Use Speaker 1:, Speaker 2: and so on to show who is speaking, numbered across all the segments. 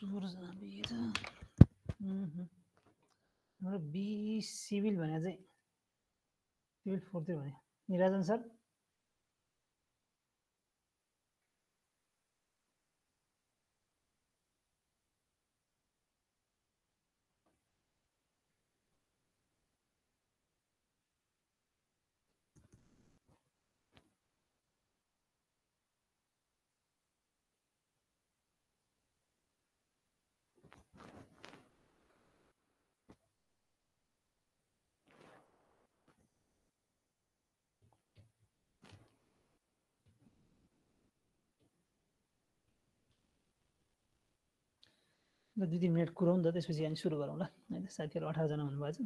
Speaker 1: 16 be छ हाम्रो be civil भने चाहिँ सिभिल 4 थियो भने निराजन सर ल 2-3 मिनट कुरौँ न त त्यसपछि अनि सुरु गरौँ ल हैन साथीहरु 18 जना हुनुभएको छ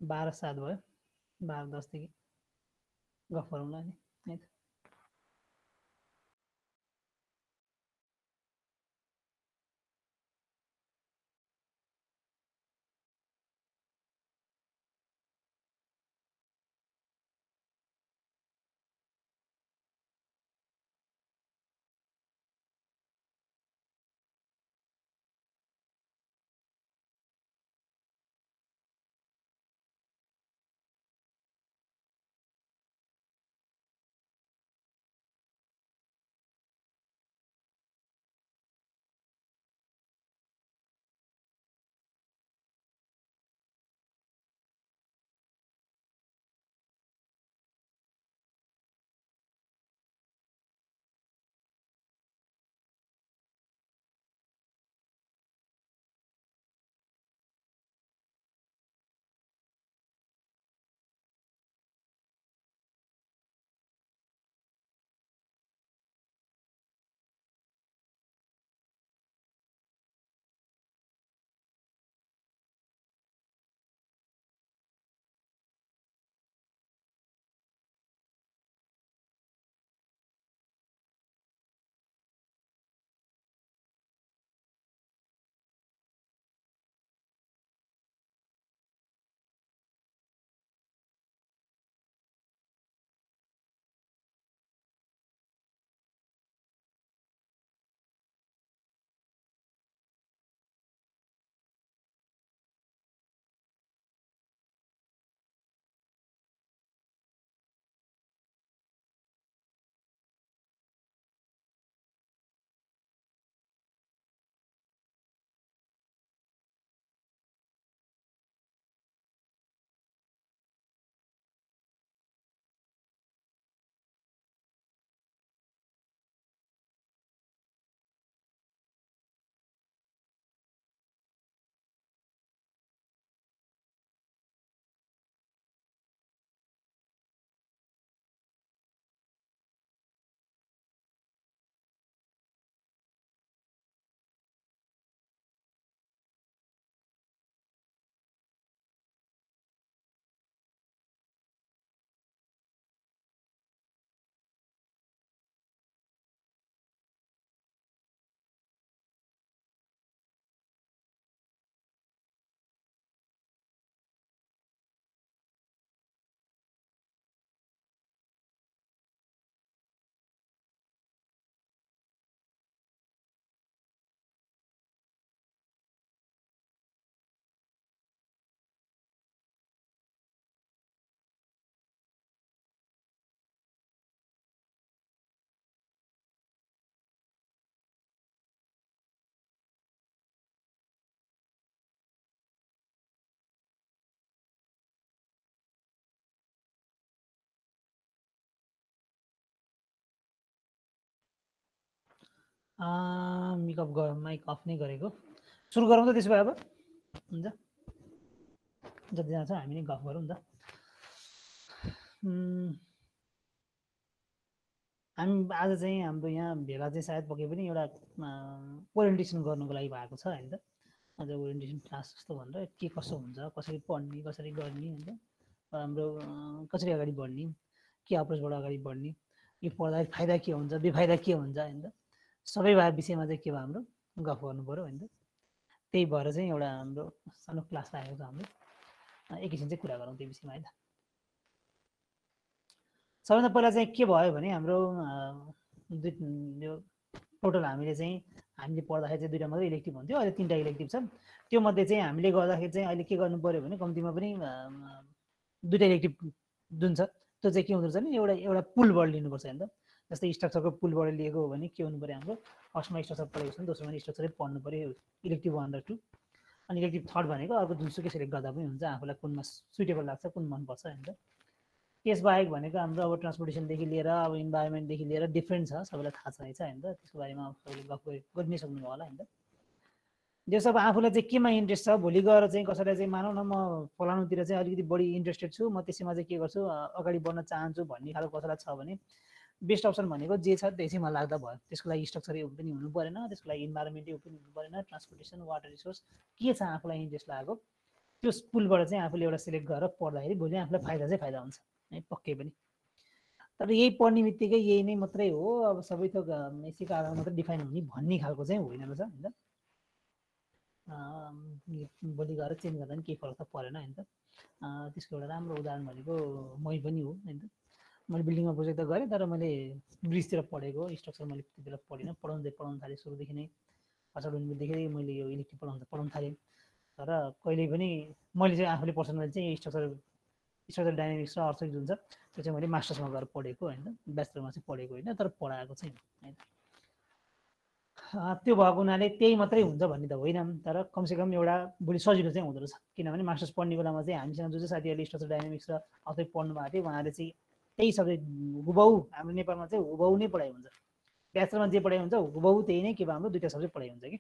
Speaker 1: 12-7 भयो 12-10 देखि गफ गरौँ ल अनि है त मिकअप माइक अफ नै गरेको सुरु गरौँ त त्यसो भए अब हुन्छ जतिजना छ हामी नै गफ गरौँ त हामी आज चाहिँ हाम्रो यहाँ भेला चाहिँ सायद पके पनि एउटा ओरिएन्टेसन गर्नुको लागि भएको छ हैन त आज ओरिएन्टेसन क्लास जस्तो भनेर के कसो हुन्छ कसरी पढ्ने कसरी गर्ने हैन हाम्रो कसरी अगाडि बढ्ने के अप्रोचबाट अगाडि बढ्ने यो पढ्दा फाइदा के हुन्छ बेफाइदा के हुन्छ हैन त सबै विषयमा चाहिँ के भयो हाम्रो गफ गर्नु पर्यो हैन त त्यही भएर चाहिँ एउटा हाम्रो सानो क्लास राखेको छ हाम्रो एकैछिन चाहिँ कुरा गरौँ त्यो विषयमा है त सबैभन्दा पहिला चाहिँ के भयो भने हाम्रो यो टोटल हामीले चाहिँ हामीले पढ्दाखेरि चाहिँ 2टा मात्रै इलेक्टिभ हुन्थ्यो, अहिले 3टा इलेक्टिभ छन्। त्यो मध्ये चाहिँ हामीले गर्दाखेरि चाहिँ अहिले के गर्नु पर्यो भने कम्तीमा पनि 2टा इलेक्टिभ जुन छ त्यो चाहिँ के हुँदो रहेछ भने एउटा पुलबाट लिनुपर्छ होइन त। जस्तै स्ट्रक्चरको पुलबाट लिएको हो भने के हुनु पर्यो हाम्रो फर्स्टमा स्ट्रक्चर पढेको छ नि, दोस्रोमा स्ट्रक्चरै पढ्नु पर्यो इलेक्टिभ 1 र 2। अनि इलेक्टिभ 3rd भनेको अर्को जुनसुकै सेलेक्ट गर्दा पनि हुन्छ, आफूलाई कुनमा सुइटेबल लाग्छ, कुन मनपर्छ होइन त। त्यसबाहेक भनेको हाम्रो अब ट्रान्सपोर्टेसनदेखि लिएर अब इन्भाइरोमेन्टदेखि लिएर डिफ्रेन्ट छ, सबैलाई थाहा छ होइन त। त्यसको बारेमा सबैले गफ गरि नै सक्नुभयो होला होइन त। जो सब आफूलाई चाहिँ केमा इन्ट्रेस्ट छ, भोलि गएर चाहिँ कसैलाई चाहिँ मानौँ न म फलानुतिर चाहिँ अलिकति बढी इन्ट्रेस्टेड छु, म त्यसैमा चाहिँ के गर्छु अगाडि बढ्न चाहन्छु भन्ने खालको कसैलाई छ भने बेस्ट अप्सन भनेको जे छ त्यसैमा लाग्दा भयो। त्यसको लागि स्ट्रक्चरै पनि हुनु परेन, त्यसको लागि इन्भाइरोमेन्टै पनि हुनु परेन, ट्रान्सपोर्टेसन, वाटर रिसोर्स के छ आफूलाई इन्ट्रेस्ट लागेको त्यो पुलबाट चाहिँ आफूले एउटा सिलेक्ट गरेर पढ्दाखेरि भोलि आफूलाई फाइदा चाहिँ फाइदा हुन्छ है पक्कै पनि। तर यही पढ्ने बित्तिकै यही नै मात्रै हो, अब सबै थोक यसैको आधारमा मात्रै डिफाइन हुने भन्ने खालको चाहिँ होइन रहेछ होइन त। भोलि गएर चेन्ज गर्दा पनि केही फरक त परेन होइन त। त्यसको एउटा राम्रो उदाहरण भनेको मै पनि हो होइन त। मैले बिल्डिङमा प्रोजेक्ट त गरेँ, तर मैले ब्रिजतिर पढेको, स्ट्रक्चर मैले त्यति बेला पढिनँ, पढाउन थालेँ सुरुदेखि नै। फर्स्ट युनिटदेखि मैले यो इलेक्ट्रिक पढाउन थालेँ। तर कहिले पनि मैले चाहिँ आफूले पर्सनली चाहिँ स्ट्रक्चर डाइनामिक्स र अर्थक्वेक जुन छ त्यो चाहिँ मैले मास्टर्समा गएर पढेको होइन, ब्याचलरमा चाहिँ पढेको होइन, तर पढाएको चाहिँ होइन। त्यो भएको हुनाले त्यही मात्रै हुन्छ भन्ने त होइन, तर कमसेकम एउटा भोलि सजिलो चाहिँ हुँदो रहेछ। किनभने मास्टर्स पढ्ने बेलामा चाहिँ हामीसँग जो चाहिँ साथीहरूले स्ट्रक्चर डाइनामिक्स र अर्थक्वेक पढ्नु भएको थियो उहाँहरूले चाहिँ त्यही सब्जेक्ट हुबहु हाम्रो नेपालमा चाहिँ हुबहु नै पढाइ हुन्छ। ब्याचलरमा जे पढाइ हुन्छ हुबहु त्यही नै के भयो हाम्रो 2टा सब्जेक्ट पढाइ हुन्छ कि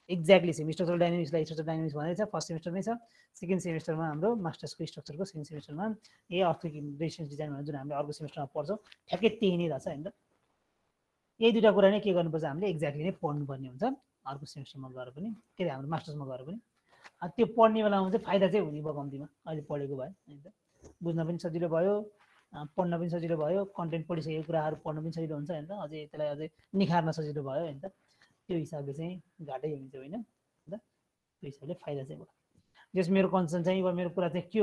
Speaker 1: एक्ज्याक्टली सेम। स्ट्रक्चरल डाइनामिक्सलाई स्ट्रक्चर डाइनामिक्स भनेको छ फर्स्ट सेमेस्टरमै छ, सेकेन्ड सेमेस्टरमा हाम्रो मास्टर्सको स्ट्रक्चरको सेकेन्ड सेमेस्टरमा अर्थक्वेक रेजिस्टेन्स डिजाइन भनेर जुन हामीले अर्को सेमेस्टरमा पढ्छौँ ठ्याक्कै त्यही नै रहेछ होइन त। यही 2टा कुरा नै के गर्नुपर्छ हामीले एक्ज्याक्टली नै पढ्नुपर्ने हुन्छ अर्को सेमेस्टरमा गएर पनि, के अरे हाम्रो मास्टर्समा गएर पनि। त्यो पढ्ने बेलामा चाहिँ फाइदा चाहिँ हुने भयो कम्तीमा, अहिले पढेको भयो होइन त। बुझ्न पनि सजिलो भयो, पढ्न पनि सजिलो भयो, कन्टेन्ट पढिसकेको कुराहरू पढ्न पनि सजिलो हुन्छ होइन त। अझै त्यसलाई अझै निखार्न सजिलो भयो होइन त। त्यो हिसाबले चाहिँ घाटै हुन्छ होइन त, त्यो हिसाबले फाइदा चाहिँ भयो। जस मेरो कन्सर्न चाहिँ अब मेरो कुरा चाहिँ के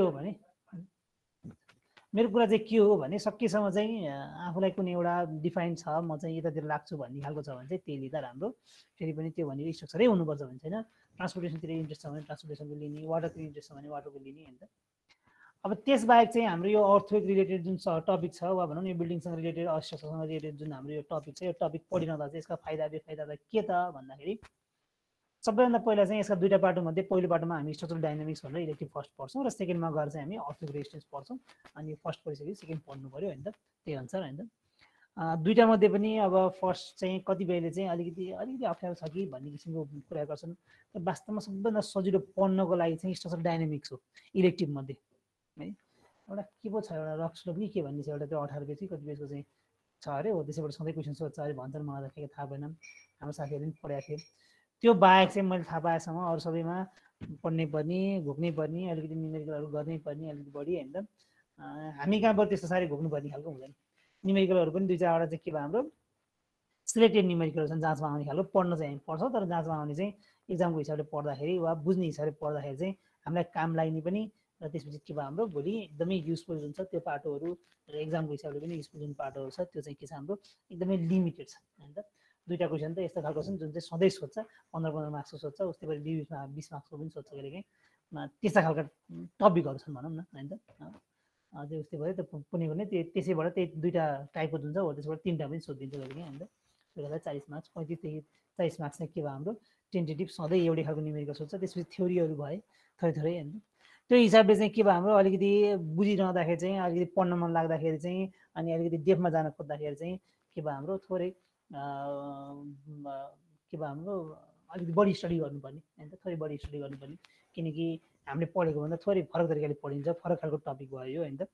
Speaker 1: हो भने सकेसम्म चाहिँ आफूलाई कुनै एउटा डिफाइन छ, म चाहिँ यतातिर लाग्छु भन्ने खालको छ भने चाहिँ त्यही लिँदा राम्रो। फेरि पनि त्यो भनेको स्ट्रक्चरै हुनुपर्छ भने छैन, ट्रान्सपोर्टेसनतिर इन्ट्रेस्ट छ भने ट्रान्सपोर्टेसनको लिने, वाटरको इन्ट्रेस्ट छ भने वाटरको लिने होइन त। अब त्यसबाहेक चाहिँ हाम्रो यो अर्थक्वेक रिलेटेड जुन टपिक छ वा भनौँ न यो बिल्डिङसँग रिलेटेड स्ट्रक्चरसँग रिलेटेड जुन हाम्रो यो टपिक छ, यो टपिक पढिरहँदा चाहिँ यसका फाइदा बेफाइदा के त भन्दाखेरि सबैभन्दा पहिला चाहिँ यसका 2टा पाटोमध्ये पहिलो पाटोमा हामी स्ट्रक्चरल डाइनामिक्स भनेर इलेक्टिभ फर्स्ट पढ्छौँ र सेकेन्डमा गएर चाहिँ हामी अर्थक्वेक रेजिस्टेन्स पढ्छौँ। अनि फर्स्ट पढिसकेपछि सेकेन्ड पढ्नु पऱ्यो होइन त, त्यही अनुसार होइन त। 2टा मध्ये पनि अब फर्स्ट चाहिँ कतिपयले चाहिँ अलिकति अप्ठ्यारो छ कि भन्ने किसिमको कुरा गर्छन्। वास्तवमा सबभन्दा सजिलो पढ्नको लागि चाहिँ स्ट्रक्चरल डाइनामिक्स हो इलेक्टिभ मध्ये है। एउटा के पो छ एउटा रक स्लोप कि के भन्ने छ एउटा, त्यो 18 पेज कि कति पेजको चाहिँ छ अरे हो, त्यसैबाट सधैँ क्वेसन सोध्छ अरे भन्छन्, मलाई त थाहा भएन, हाम्रो साथीहरूले पनि पढाएको थियो। त्यो बाहेक चाहिँ मैले थाहा पाएसम्म अरू सबैमा पढ्नै पर्ने, घोक्नै पर्ने, अलिकति न्युमेरिकलहरू गर्नै पर्ने अलिकति बढी होइन त। हामी कहाँबाट त्यस्तो साह्रै घोक्नु पर्ने खालको हुँदैन। न्युमेरिकलहरू पनि 2-4वटा चाहिँ के भयो हाम्रो सिलेक्टेड न्युमेरिकलहरू छन्, जाँचमा आउने खालको पढ्न चाहिँ हामी पढ्छौँ, तर जाँचमा आउने चाहिँ इक्जामको हिसाबले पढ्दाखेरि वा बुझ्ने हिसाबले पढ्दाखेरि चाहिँ हामीलाई काम लाग्ने पनि, र त्यसपछि के भयो हाम्रो भोलि एकदमै युजफुल हुन्छ त्यो पाटोहरू, र इक्जामको हिसाबले पनि युजफुल जुन पाटोहरू छ त्यो चाहिँ के छ हाम्रो एकदमै लिमिटेड छ होइन त। 2टा क्वेसन त यस्तो खालको छन् जुन चाहिँ सधैँ सोध्छ, 15-15 मार्क्सको सोध्छ, उस्तै गरी 20 मार्क्सको पनि सोध्छ कहिलेकाहीँ। त्यस्ता खालका टपिकहरू छन् भनौँ न होइन त। अझै उस्तै भयो त कुनै त्यसैबाट त्यही 2टा टाइपको जुन छ हो त्यसबाट 3टा पनि सोधिदिन्छ कहिलेकाहीँ होइन त। त्यो बेला 40 मार्क्स 35देखि 40 मार्क्स चाहिँ के भयो हाम्रो टेन्टेटिभ सधैँ एउटै खालको न्युमेरिकल सोध्छ, त्यसपछि थ्योरीहरू भए थोरै होइन। त्यो हिसाबले चाहिँ के भयो हाम्रो अलिकति बुझिरहँदाखेरि चाहिँ अलिकति पढ्न मन लाग्दाखेरि चाहिँ अनि अलिकति डेपमा जान खोज्दाखेरि चाहिँ के भयो हाम्रो थोरै के भयो हाम्रो अलिकति बढी स्टडी गर्नुपर्ने होइन त, थोरै बढी स्टडी गर्नुपर्ने। किनकि हामीले पढेको भन्दा थोरै फरक तरिकाले पढिन्छ, फरक खालको टपिक भयो यो होइन त।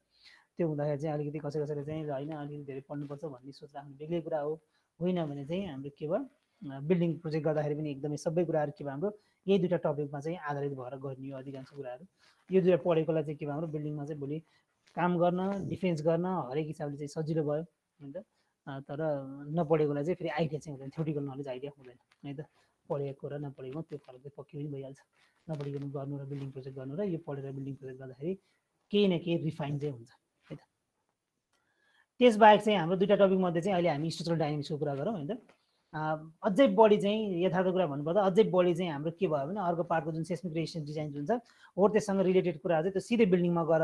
Speaker 1: त्यो हुँदाखेरि चाहिँ अलिकति कसैले चाहिँ होइन अलिकति धेरै पढ्नुपर्छ भन्ने सोच राख्नु बेग्लै कुरा हो। होइन भने चाहिँ हाम्रो के भयो बिल्डिङ प्रोजेक्ट गर्दाखेरि पनि एकदमै सबै कुराहरू के भयो हाम्रो यही 2टा टपिकमा चाहिँ आधारित भएर गर्ने हो अधिकांश कुराहरू। यो 2टा पढेकोलाई चाहिँ के भयो हाम्रो बिल्डिङमा चाहिँ भोलि काम गर्न, डिफेन्स गर्न हरेक हिसाबले चाहिँ सजिलो भयो होइन त। तर नपढेकोलाई चाहिँ फेरि आइडिया चाहिँ हुँदैन, थ्योरिटिकल नलेज आइडिया हुँदैन है त। पढेको र नपढेको त्यो फरक चाहिँ पक्कै पनि भइहाल्छ। नपढिकन गर्नु र बिल्डिङ प्रोजेक्ट गर्नु र यो पढेर बिल्डिङ प्रोजेक्ट गर्दाखेरि केही न केही रिफाइन चाहिँ हुन्छ है त। त्यसबाहेक चाहिँ हाम्रो 2टा टपिक मध्ये चाहिँ अहिले हामी स्ट्रक्चरल डाइनामिक्सको कुरा गरौँ होइन त। अझै बढी चाहिँ यथार्थ कुरा भन्नुपर्दा अझै बढी चाहिँ हाम्रो के भयो भने अर्को पार्टको जुन सेस्मिक रेजिस्टेन्स डिजाइन जुन छ हो त्यससँग रिलेटेड कुराहरू चाहिँ त्यो सिधै बिल्डिङमा गएर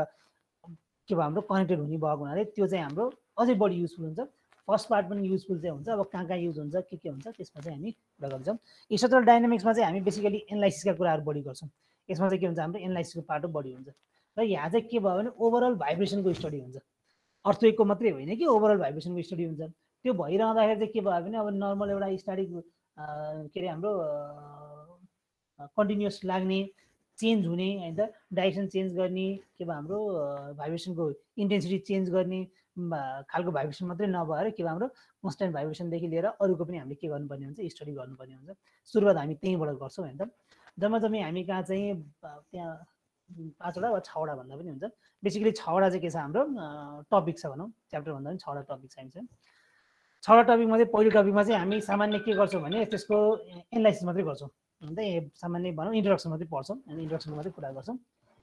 Speaker 1: के भयो हाम्रो कनेक्टेड हुने भएको हुनाले त्यो चाहिँ हाम्रो अझै बढी युजफुल हुन्छ। फर्स्ट पार्ट पनि युजफुल चाहिँ हुन्छ। अब कहाँ युज हुन्छ के हुन्छ त्यसमा चाहिँ हामी कुरा गर्छौँ। स्ट्रक्चरल डाइनामिक्समा चाहिँ हामी बेसिकली एनालाइसिसका कुराहरू बढी गर्छौँ। यसमा चाहिँ के हुन्छ हाम्रो एनालाइसिसको पार्ट बढी हुन्छ र यहाँ चाहिँ के भयो भने ओभरअल भाइब्रेसनको स्टडी हुन्छ। अर्थवेकको मात्रै होइन कि ओभरअल भाइब्रेसनको स्टडी हुन्छ। त्यो भइरहँदाखेरि चाहिँ के भयो भने अब नर्मल एउटा स्टाटिक के अरे हाम्रो कन्टिन्युस लाग्ने चेन्ज हुने होइन त डाइरेक्सन चेन्ज गर्ने के भयो हाम्रो भाइब्रेसनको इन्टेन्सिटी चेन्ज गर्ने खालको भाइब्रेसन मात्रै नभएर के भयो हाम्रो कन्स्ट्यान्ट भाइब्रेसनदेखि लिएर अरूको पनि हामीले के गर्नुपर्ने हुन्छ स्टडी गर्नुपर्ने हुन्छ। सुरुवात हामी त्यहीँबाट गर्छौँ होइन त। जम्मै हामी कहाँ चाहिँ त्यहाँ 5वटा वा 6वटा भन्दा पनि हुन्छ। बेसिकली 6वटा चाहिँ के छ हाम्रो टपिक छ भनौँ, च्याप्टर भन्दा पनि 6वटा टपिक चाहिन्छ। 6वटा टपिकमा चाहिँ पहिलो टपिकमा चाहिँ हामी सामान्य के गर्छौँ भने त्यसको एनालाइसिस मात्रै गर्छौँ। अन्त सामान्य भनौँ इन्ट्रोडक्सन मात्रै पढ्छौँ अनि इन्ट्रोडक्सनको मात्रै कुरा गर्छौँ।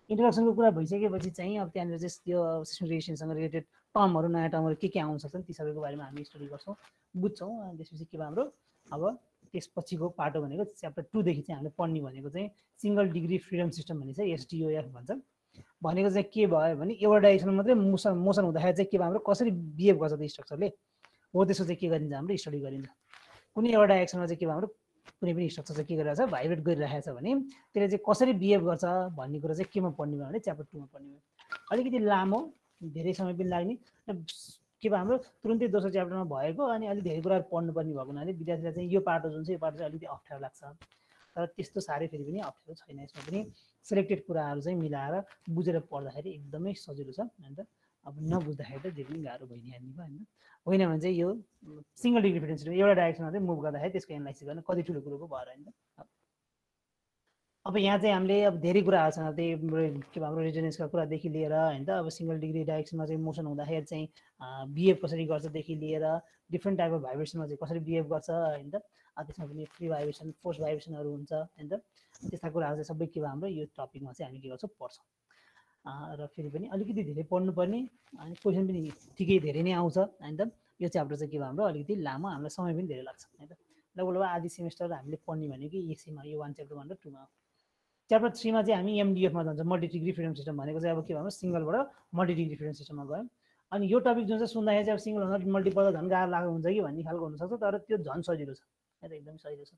Speaker 1: इन्ट्रोडक्सनको कुरा भइसकेपछि चाहिँ अब त्यहाँनिर चाहिँ त्यो सिस्टम रेजिस्टेन्ससँग रिलेटेड टर्महरू नयाँ टर्महरू के आउन सक्छन् ती सबैको बारेमा हामी स्टडी गर्छौँ, बुझ्छौँ। अनि त्यसपछि के भयो हाम्रो अब त्यसपछिको पाटो भनेको च्याप्टर 2 देखि चाहिँ हामीले पढ्ने भनेको चाहिँ सिङ्गल डिग्री फ्रिडम सिस्टम भन्ने चाहिँ SDOF भन्छ। भनेको चाहिँ के भयो भने एउटा डाइरेक्सनमा मात्रै मोसन हुँदाखेरि चाहिँ के भयो हाम्रो कसरी बिहेभ गर्छ त्यो स्ट्रक्चरले हो त्यसको चाहिँ के गरिन्छ हाम्रो स्टडी गरिन्छ। कुनै एउटा डाइरेक्सनमा चाहिँ के भयो हाम्रो कुनै पनि स्ट्रक्चर चाहिँ के गरिरहेको छ भाइब्रेट गरिरहेको छ भने त्यसले चाहिँ कसरी बिहेभ गर्छ भन्ने कुरा चाहिँ केमा पढ्ने भयो भने च्याप्टर 2 मा पढ्ने भयो। अलिकति लामो धेरै समय पनि लाग्ने के भयो हाम्रो तुरुन्तै दोस्रो च्याप्टरमा भएको अनि अलिक धेरै कुराहरू पढ्नुपर्ने भएको हुनाले विद्यार्थीलाई चाहिँ यो पाटो जुन चाहिँ यो पाटो चाहिँ अलिकति अप्ठ्यारो लाग्छ। तर त्यस्तो साह्रै फेरि पनि अप्ठ्यारो छैन। यसमा पनि सेलेक्टेड कुराहरू चाहिँ मिलाएर बुझेर पढ्दाखेरि एकदमै सजिलो छ होइन त। अब नबुझ्दाखेरि त धेरै पनि गाह्रो भइ नै हाल्ने भयो होइन भने चाहिँ यो सिङ्गल डिग्री फ्रिडम सिस्टम एउटा डाइरेक्सनमा चाहिँ मुभ गर्दाखेरि त्यसको एनालाइसिस गर्न कति ठुलो कुरोको भएर होइन। अब यहाँ चाहिँ हामीले अब धेरै कुराहरू छन्। त्यही के हाम्रो रेजोनेन्सका कुरादेखि लिएर होइन त अब सिङ्गल डिग्री डाइरेक्सनमा चाहिँ मोसन हुँदाखेरि चाहिँ बिहेभ कसरी गर्छदेखि लिएर डिफ्रेन्ट टाइप अफ भाइब्रेसनमा चाहिँ कसरी बिहेभ गर्छ होइन त। त्यसमा पनि फ्री भाइब्रेसन फोर्स भाइब्रेसनहरू हुन्छ होइन त। त्यस्ता कुराहरू चाहिँ सबै के भयो हाम्रो यो टपिकमा चाहिँ हामी के गर्छौँ पढ्छौँ। र फेरि पनि अलिकति धेरै पढ्नुपर्ने अनि क्वेसन पनि ठिकै धेरै नै आउँछ होइन त। यो च्याप्टर चाहिँ के भयो हाम्रो अलिकति लामो हामीलाई समय पनि धेरै लाग्छ होइन त। लगभग आधी सेमेस्टर हामीले पढ्ने भनेको यसैमा यो 1 च्याप्टर भनेर 2 मा। च्याप्टर 3 मा चाहिँ हामी MDF मा जान्छौँ, मल्टी डिग्री फ्रिडम सिस्टम भनेको चाहिँ अब के भयो सिङ्गलबाट मल्टी डिग्री फ्रिडम सिस्टममा गयौँ। अनि यो टपिक जुन चाहिँ सुन्दाखेरि चाहिँ अब सिङ्गलभन्दा मल्टिपल झन् गाह्रो लाग्नु हुन्छ कि भन्ने खालको हुनसक्छ तर त्यो झन् सजिलो छ होइन एकदम सजिलो छ।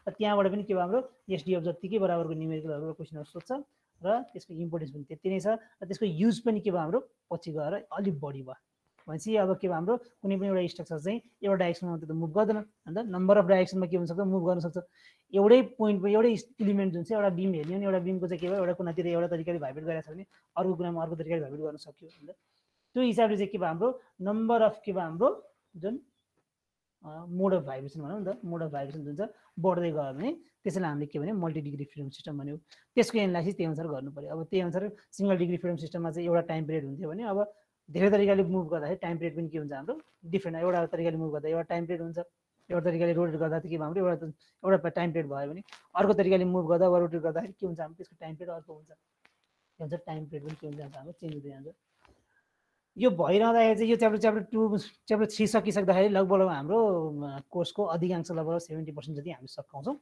Speaker 1: र त्यहाँबाट पनि के भयो हाम्रो SDF जतिकै बराबरको न्युमेरिकलहरू क्वेसनहरू सोध्छ र त्यसको इम्पोर्टेन्स पनि त्यति नै छ र त्यसको युज पनि के भयो हाम्रो पछि गएर अलिक बढी भयो। भनेपछि अब के भयो हाम्रो कुनै पनि एउटा स्ट्रक्चर चाहिँ एउटा डाइरेक्सनमा मात्रै त मुभ गर्दैन अन्त नम्बर अफ डाइरेक्सनमा के हुनसक्छ मुभ गर्न सक्छ। एउटै पोइन्टमा एउटै इलिमेन्ट जुन चाहिँ एउटा बिम हेर्ने भने एउटा बिमको चाहिँ के भयो एउटा कुनातिर एउटा तरिकाले भाइब्रेट गरिरहेको छ भने अर्को कुनामा अर्को तरिकाले भाइब्रेट गर्न सक्यो होइन। त्यो हिसाबले चाहिँ के भयो हाम्रो नम्बर अफ के भयो हाम्रो जुन मोड अफ भाइब्रेसन भनौँ नि त मोड अफ भाइब्रेसन जुन छ बढ्दै गयो भने त्यसैलाई हामीले के भन्यो मल्टी डिग्री फ्रिडम सिस्टम भन्यो। त्यसको एनालाइसिस त्यही अनुसार गर्नु पर्यो। अब त्यही अनुसार सिङ्गल डिग्री फ्रिडम सिस्टममा चाहिँ एउटा टाइम पिरियड हुन्थ्यो भने अब धेरै तरिकाले मुभ गर्दाखेरि टाइम पिरियड पनि के हुन्छ हाम्रो डिफ्रेन्ट। एउटा तरिकाले मुभ गर्दा एउटा टाइम पिरियड हुन्छ, एउटा तरिकाले रोटेट गर्दा के भयो हाम्रो एउटा टाइम पिरियड भयो भने अर्को तरिकाले मुभ गर्दा वा रोटेट गर्दाखेरि के हुन्छ हाम्रो त्यसको टाइम पिरियड अर्को हुन्छ। के भन्छ टाइम पिरियड पनि के हुन्छ हाम्रो चेन्ज हुँदै जान्छ। यो भइरहँदाखेरि चाहिँ यो च्याप्टर 2 च्याप्टर 3 सकिसक्दाखेरि लगभग हाम्रो कोर्सको अधिकांश लगभग 70% जति हामी सकाउँछौँ।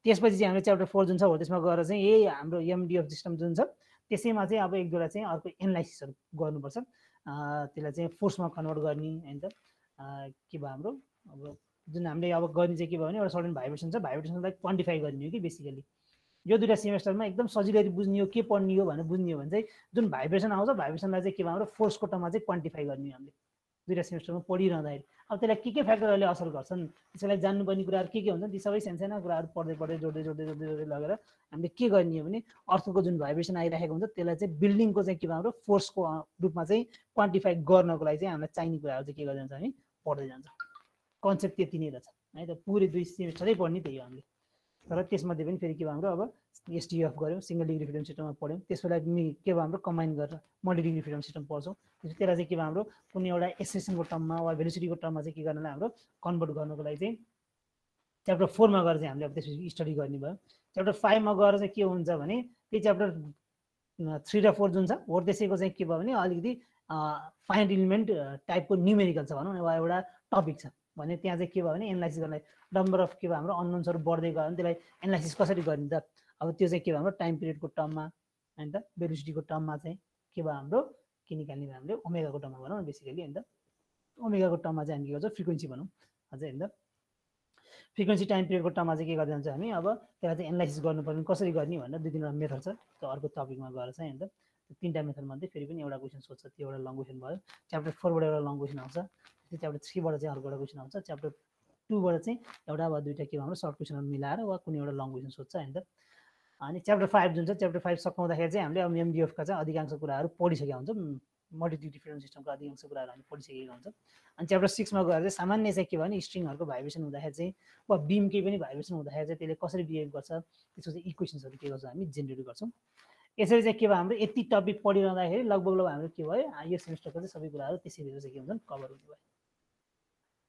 Speaker 1: त्यसपछि चाहिँ हामीले च्याप्टर 4 जुन छ हो त्यसमा गएर चाहिँ यही हाम्रो MDF सिस्टम जुन छ त्यसैमा चाहिँ अब एक दुईवटा चाहिँ अर्को एनालाइसिसहरू गर्नुपर्छ। त्यसलाई चाहिँ फोर्समा कन्भर्ट गर्ने होइन त। के भयो हाम्रो अब जुन हामीले अब गर्ने चाहिँ के भयो भने एउटा सर्टेन भाइब्रेसन छ, भाइब्रेसनलाई क्वान्टिफाई गर्ने हो कि बेसिकली यो दुईवटा सेमेस्टरमा एकदम सजिलै बुझ्ने हो के पढ्ने हो भनेर बुझ्ने हो भने चाहिँ जुन भाइब्रेसन आउँछ भाइब्रेसनलाई चाहिँ के भयो हाम्रो फोर्सको टर्ममा चाहिँ क्वान्टिफाई गर्ने हामीले दुईवटा सेमेस्टरमा पढिरहँदाखेरि। अब त्यसलाई के फ्याक्टरहरूले असर गर्छन् त्यसलाई जान्नुपर्ने कुराहरू के हुन्छन् ती सबै सानसाना कुराहरू पढ्दै जोड्दै लगेर हामीले के गर्ने हो भने अर्थको जुन भाइब्रेसन आइरहेको हुन्छ त्यसलाई चाहिँ बिल्डिङको चाहिँ के भयो हाम्रो फोर्सको रूपमा चाहिँ क्वान्टिफाई गर्नको लागि चाहिँ हामीलाई चाहिने कुराहरू चाहिँ के गर्दै जान्छ हामी पढ्दै जान्छ। कन्सेप्ट त्यति नै रहेछ है त। पुरै 2 सेमेस्टरै पढ्ने त्यही हो हामीले। तर त्यसमध्ये पनि फेरि के भयो हाम्रो अब SDF गऱ्यौँ सिङ्गल डिग्री फ्रिडम सिस्टममा पढ्यौँ त्यसलाई के भयो हाम्रो कम्बाइन गरेर मल्टी डिग्री फ्रिडम सिस्टम पढ्छौँ। त्यसलाई चाहिँ के भयो हाम्रो कुनै एउटा एक्सेसनको टर्ममा वा भेलोसिटीको टर्ममा चाहिँ के गर्नलाई हाम्रो कन्भर्ट गर्नको लागि चाहिँ च्याप्टर 4 मा गएर चाहिँ हामीले अब त्यसपछि स्टडी गर्ने भयो। च्याप्टर 5 मा गएर चाहिँ के हुन्छ भने त्यही च्याप्टर 3 र 4 जुन छ हो त्यसैको चाहिँ के भयो भने अलिकति फाइनाइट इलिमेन्ट टाइपको न्युमेरिकल छ भनौँ न वा एउटा टपिक छ भने त्यहाँ चाहिँ के भयो भने एनालाइसिस गर्नलाई नम्बर अफ के भयो हाम्रो अननोन्सहरू बढ्दै गयो भने त्यसलाई एनालाइसिस कसरी गर्ने त अब त्यो चाहिँ के भयो हाम्रो टाइम पिरियडको टर्ममा होइन त भेलोसिटीको टर्ममा चाहिँ के भयो हाम्रो के निकाल्ने भयो हामीले ओमेगाको टर्ममा भनौँ न बेसिकली होइन त ओमेगाको टर्ममा चाहिँ हामी के गर्छौँ फ्रिक्वेन्सी भनौँ अझै होइन त फ्रिक्वेन्सी टाइम पिरियडको टर्ममा चाहिँ के गर्दै हुन्छ हामी अब त्यसलाई चाहिँ एनालाइसिस गर्नुपर्ने कसरी गर्ने भनेर दुई तिनवटा मेथड छ त्यो अर्को टपिकमा गएर चाहिँ होइन त त्यो तिनवटा मेथडमध्ये फेरि पनि एउटा क्वेसन सोध्छ त्यो एउटा लङ क्वेसन भयो च्याप्टर 4बाट एउटा लङ क्वेसन आउँछ त्यो च्याप्टर 3बाट चाहिँ अर्को एउटा क्वेसन आउँछ च्याप्टर 2बाट चाहिँ एउटा वा दुईवटा के हाम्रो सर्ट क्वेसनहरू मिलाएर वा कुनै एउटा लङ क्वेसन सोध्छ होइन त अनि च्याप्टर 5 जुन छ च्याप्टर 5 सकाउँदाखेरि चाहिँ हामीले अब एमडिएफका चाहिँ अधिकांश कुराहरू पढिसकेका हुन्छौँ मल्टिट्युड डिफरेन्स सिस्टमको अधिकांश कुराहरू हामी पढिसकेका हुन्छौँ अनि च्याप्टर 6मा गएर चाहिँ सामान्य चाहिँ के भयो भने स्ट्रिङहरूको भाइब्रेसन हुँदाखेरि चाहिँ वा बिम केही पनि भाइब्रेसन हुँदाखेरि चाहिँ त्यसले कसरी बिहेभ गर्छ त्यसको चाहिँ इक्वेसन्सहरू के गर्छौँ हामी जेनेरेट गर्छौँ यसरी चाहिँ के भयो हाम्रो यति टपिक पढिरहँदाखेरि लगभग हाम्रो के भयो यो सेमेस्टरको चाहिँ सबै कुराहरू त्यसैभित्र चाहिँ के हुन्छन् कभर हुने भयो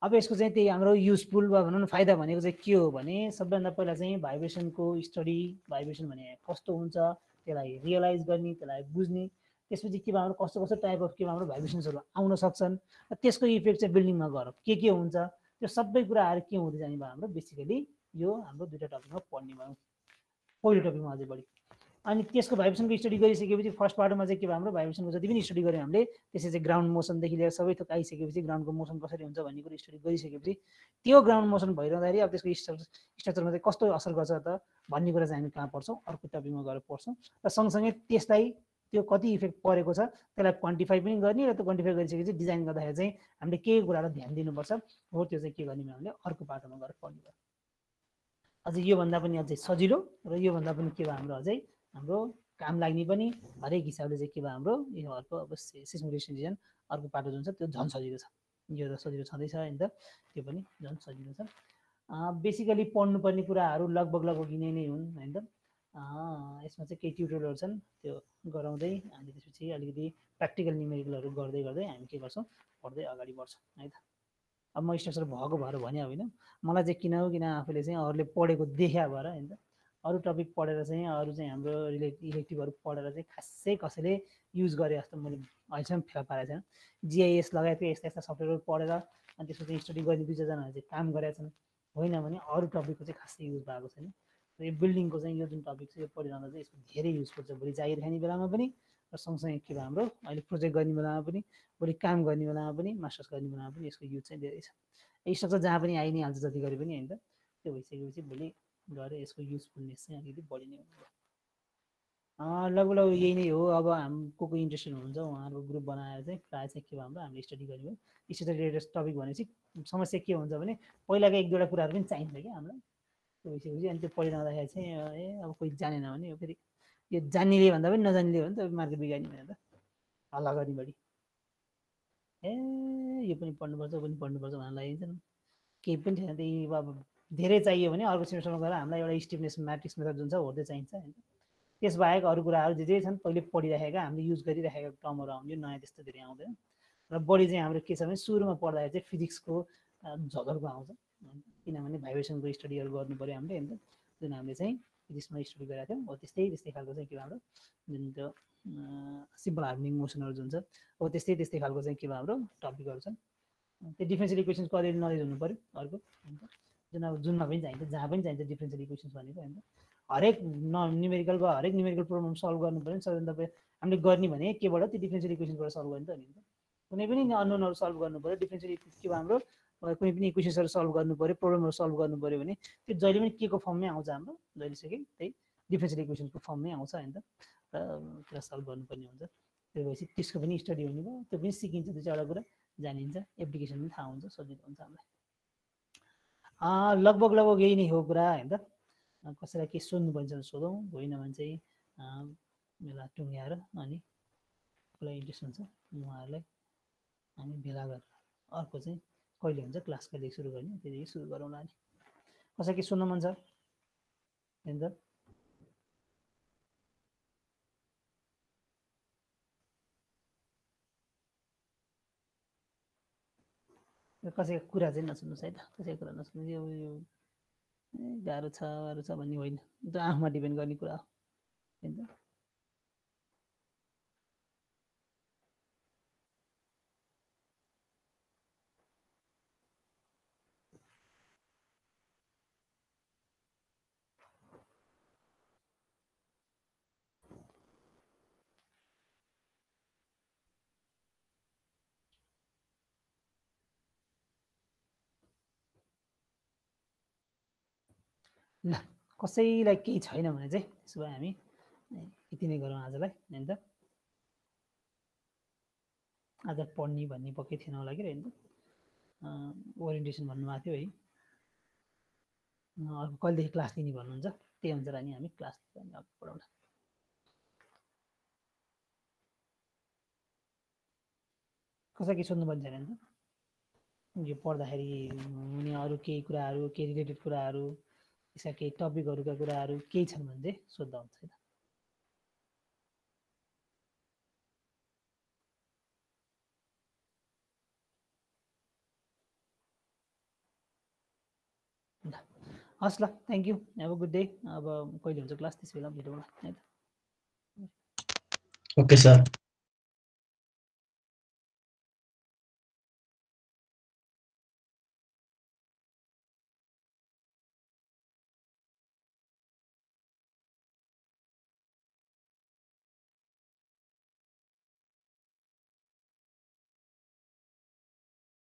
Speaker 1: अब यसको चाहिँ त्यही हाम्रो युजफुल वा भनौँ न फाइदा भनेको चाहिँ के हो भने सबभन्दा पहिला चाहिँ भाइब्रेसनको स्टडी भाइब्रेसन भने कस्तो हुन्छ त्यसलाई रियलाइज गर्ने त्यसलाई बुझ्ने त्यसपछि के भयो कस्तो कस्तो टाइप अफ के हाम्रो भाइब्रेसन्सहरू आउन सक्छन् त्यसको इफेक्ट चाहिँ बिल्डिङमा गएर के हुन्छ त्यो सबै कुराहरू के हुँदै जाने भयो हाम्रो बेसिकली यो हाम्रो दुईवटा टपिकमा पढ्ने भयो पहिलो टपिकमा अझै बढी अनि त्यसको भाइब्रेसनको स्टडी गरिसकेपछि फर्स्ट पार्टमा चाहिँ के भयो हाम्रो भाइब्रेसनको जति पनि स्टडी गऱ्यौँ हामीले त्यसै चाहिँ ग्राउन्ड मोसनदेखि लिएर सबै थोक आइसकेपछि ग्राउन्डको मोसन कसरी हुन्छ भन्ने कुरो स्टडी गरिसकेपछि त्यो ग्राउन्ड मोसन भइरहँदाखेरि अब त्यसको स्ट्रक्चरमा चाहिँ कस्तो असर गर्छ त भन्ने कुरा चाहिँ हामी कहाँ पढ्छौँ अर्को टपिकमा गएर पढ्छौँ र सँगसँगै त्यसलाई त्यो कति इफेक्ट परेको छ त्यसलाई क्वान्टिफाई पनि गर्ने र त्यो क्वान्टिफाई गरिसकेपछि डिजाइन गर्दाखेरि चाहिँ हामीले के कुरालाई ध्यान दिनुपर्छ हो त्यो चाहिँ के गर्ने हामीले अर्को पाटोमा गएर पढ्ने भयो अझै योभन्दा पनि अझै सजिलो र योभन्दा पनि के भयो हाम्रो अझै हाम्रो काम लाग्ने पनि हरेक हिसाबले चाहिँ के भयो हाम्रो यो अर्को अब सिस्मिलेसन डिजाइन अर्को पाटो जुन छ त्यो झन् सजिलो छ यो त सजिलो छँदैछ होइन त त्यो पनि झन् सजिलो छ बेसिकली पढ्नुपर्ने कुराहरू लगभग यिनै नै हुन् होइन त यसमा चाहिँ केही ट्युटोरियलहरू छन् त्यो गराउँदै हामी त्यसपछि अलिकति प्र्याक्टिकल न्युमेरिकलहरू गर्दै गर्दै हामी के गर्छौँ पढ्दै अगाडि बढ्छौँ है त अब म स्ट्रक्चर भएको भएर भने होइन मलाई चाहिँ किन हो किन आफूले चाहिँ अरूले पढेको देखा भएर होइन अरू टपिक पढेर चाहिँ अरू चाहिँ हाम्रो इलेक्टिभहरू पढेर चाहिँ खासै कसैले युज गरे जस्तो मैले अहिलेसम्म फेला पारेको छैन जिआइएस लगायतको यस्ता यस्ता सफ्टवेयरहरू पढेर अनि त्यसपछि स्टडी गर्ने दुई चारजनाहरू चाहिँ काम गरेका छन् होइन भने अरू टपिकको चाहिँ खासै युज भएको छैन यो बिल्डिङको चाहिँ यो जुन टपिक छ यो पढिरहँदा चाहिँ यसको धेरै युजफुल छ भोलि जागिर खाने बेलामा पनि र सँगसँगै के भयो हाम्रो अहिले प्रोजेक्ट गर्ने बेलामा पनि भोलि काम गर्ने बेलामा पनि मास्टर्स गर्ने बेलामा पनि यसको युज चाहिँ धेरै छ स्ट्रक्चर जहाँ पनि आइ नै हाल्छ जति गरे पनि होइन त त्यो भइसकेपछि भोलि गएर यसको युजफुलनेस चाहिँ अलिकति बढी नै हुन्छ लगभग यही नै हो अब को इन्ट्रेस्टेड हुनुहुन्छ उहाँहरूको ग्रुप बनाएर चाहिँ प्रायः चाहिँ के भयो हाम्रो हामीले स्टडी गर्ने भयो स्टडी रिलेटेड टपिक भनेपछि समस्या के हुन्छ भने पहिलाको एक दुईवटा कुराहरू पनि चाहिन्छ क्या हामीलाई त्यो भइसकेपछि अनि त्यो पढिरहँदाखेरि चाहिँ अब कोही जानेन भने यो फेरि यो जान्नेले भन्दा पनि नजान्नेले हो नि त मार्केट बिगार्ने भनेर त हल्ला गर्ने बढी यो पनि पढ्नुपर्छ यो पनि पढ्नुपर्छ भनेर लागिन्छ नि केही पनि छैन त्यही अब धेरै चाहियो भने अर्को सेमेस्टरमा गएर हामीलाई एउटा स्टिफनेस म्याट्रिक्स मेथड जुन छ हो त्यो चाहिन्छ होइन त्यसबाहेक अरू कुराहरू जे छन् पहिले पढिराखेका हामीले युज गरिराखेका टर्महरू आउँयो नयाँ त्यस्तो धेरै आउँदैन र बढी चाहिँ हाम्रो के छ भने सुरुमा पढ्दाखेरि चाहिँ फिजिक्सको झगडको आउँछ किनभने भाइब्रेसनको स्टडीहरू गर्नु पऱ्यो हामीले होइन जुन हामीले चाहिँ फिजिक्समा स्टडी गरेका थियौँ हो त्यस्तै खालको चाहिँ के हाम्रो जुन त्यो सिम्पल हार्मोनिक मोसनहरू जुन छ हो त्यस्तै खालको चाहिँ के हाम्रो टपिकहरू छन् त्यो डिफ्रेन्सियल इक्वेसन्सको अलिअलि नलेज हुनु पऱ्यो अर्को जुन अब जुनमा पनि चाहिन्छ जहाँ पनि चाहिन्छ डिफ्रेन्सियल इक्वेसन्स भनेको होइन हरेक न्युमेरिकलको हरेक न्युमेरिकल प्रब्लम सल्भ गर्नु पऱ्यो नि सबैभन्दा हामीले गर्ने भने केबाट त्यो डिफ्रेन्सियल इक्वेसनबाट सल्भ गर्ने त नि कुनै पनि अननोनहरू सल्भ गर्नु पऱ्यो डिफ्रेन्सियल के हाम्रो कुनै पनि इक्वेसन्सहरू सल्भ गर्नु पऱ्यो प्रब्लमहरू सल्भ गर्नु पऱ्यो भने त्यो जहिले पनि के को फर्ममै आउँछ हाम्रो जहिले सके त्यही डिफ्रेन्सियल इक्वेसनको फर्ममै आउँछ होइन त र त्यसलाई सल्भ गर्नुपर्ने हुन्छ त्यो भएपछि त्यसको पनि स्टडी हुने भयो त्यो पनि सिकिन्छ दुई चारवटा कुरा जानिन्छ एप्लिकेसन पनि थाहा हुन्छ सजिलो हुन्छ हामीलाई लगभग यही नै हो कुरा होइन त कसैलाई के सोध्नुपर्छ भने सोधौँ होइन भने चाहिँ बेला टुङ्ग्याएर अनि कसलाई इन्ट्रेस्ट हुन्छ उहाँहरूलाई हामी भेला गरेर अर्को चाहिँ कहिले हुन्छ क्लास कहिले सुरु गर्ने त्यतिकै सुरु गरौँला नि कसैलाई के सुन्न मन छ होइन त कसैको कुरा चाहिँ नसुन्नुहोस् है त कसैको कुरा नसुन्नु यो गाह्रो छ भन्ने होइन त्यो आफूमा डिपेन्ड गर्ने कुरा हो होइन त ल कसैलाई केही छैन भने चाहिँ त्यसो भए हामी यति नै गरौँ आजलाई हैन त आज पढ्ने भन्ने पक्कै थिएन होला कि हैन त ओरिएन्टेसन भन्नुभएको थियो है अर्को कहिलेदेखि क्लास लिने भन्नुहुन्छ त्यही अनुसार हामी क्लास पढाउँला कसै के सोध्नुपर्ने छैन नि त यो पढ्दाखेरि हुने अरू केही कुराहरू केही रिलेटेड कुराहरू यसका केही टपिकहरूका कुराहरू केही छन् भने चाहिँ सोध्दा हुन्छ है ल हस् ल thank you have a good day अब कहिले हुन्छ क्लास त्यस बेला भेटौँला है त
Speaker 2: ओके सर